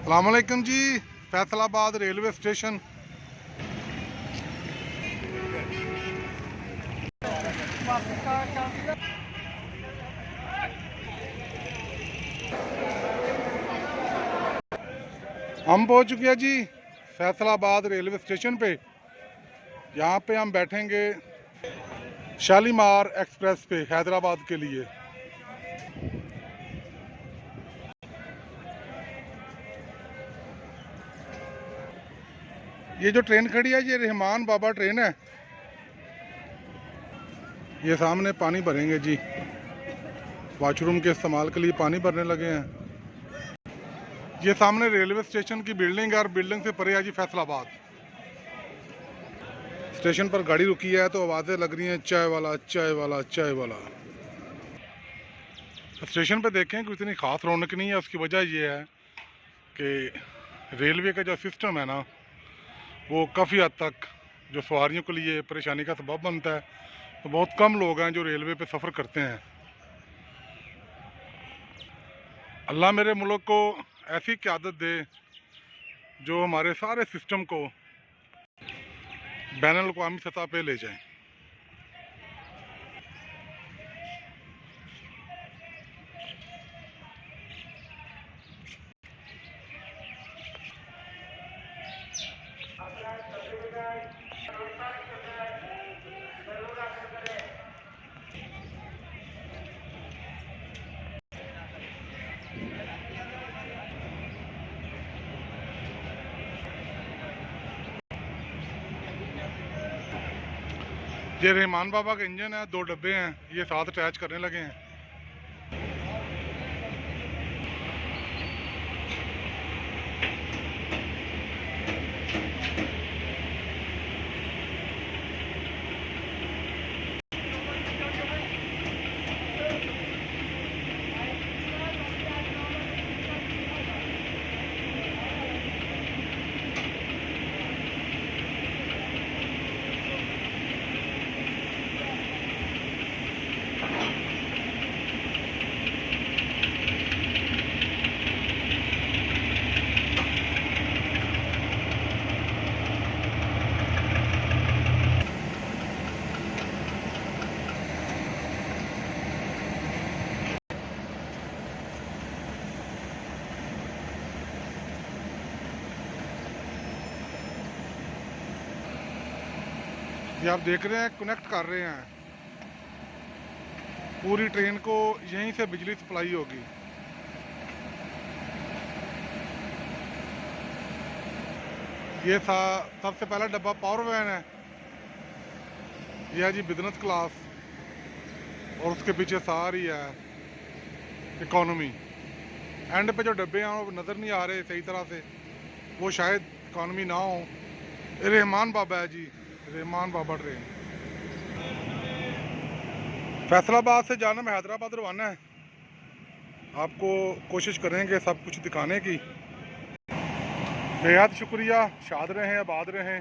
अस्सलामुअलैकुम जी। Faisalabad railway station. हम पहुंच चुके हैं जी फैसलाबाद रेलवे स्टेशन पे। यहाँ पे हम बैठेंगे शालीमार एक्सप्रेस पे हैदराबाद के लिए। ये जो ट्रेन खड़ी है ये रहमान बाबा ट्रेन है। ये सामने पानी भरेंगे जी, वॉशरूम के इस्तेमाल के लिए पानी भरने लगे हैं। ये सामने रेलवे स्टेशन की बिल्डिंग है और बिल्डिंग से परे है जी फैसलाबाद। स्टेशन पर गाड़ी रुकी है तो आवाज़ें लग रही हैं चाय वाला चाय वाला चाय वाला। स्टेशन पे देखें कि इतनी ख़ास रौनक नहीं है। उसकी वजह यह है कि रेलवे का जो सिस्टम है ना वो काफ़ी हद तक जो सवारियों के लिए परेशानी का सबब बनता है। तो बहुत कम लोग हैं जो रेलवे पे सफ़र करते हैं। अल्लाह मेरे मुल्क को ऐसी क़यादत दे जो हमारे सारे सिस्टम को बैनुल अक़वामी सतह पे ले जाए। ये रहमान बाबा का इंजन है, 2 डब्बे हैं, ये साथ अटैच करने लगे हैं। ये आप देख रहे हैं कनेक्ट कर रहे हैं, पूरी ट्रेन को यहीं से बिजली सप्लाई होगी। ये था सबसे पहला डब्बा पावर वैन है, यह है जी बिजनेस क्लास, और उसके पीछे सारी है इकॉनमी। एंड पे जो डब्बे हैं वो नज़र नहीं आ रहे सही तरह से, वो शायद इकॉनमी ना हो। रहमान बाबा है जी, रहमान बाबा ट्रेन। फैसलाबाद से जाना में हैदराबाद रवाना है। आपको कोशिश करेंगे सब कुछ दिखाने की। बेहद शुक्रिया। शाद रहें, आबाद रहें।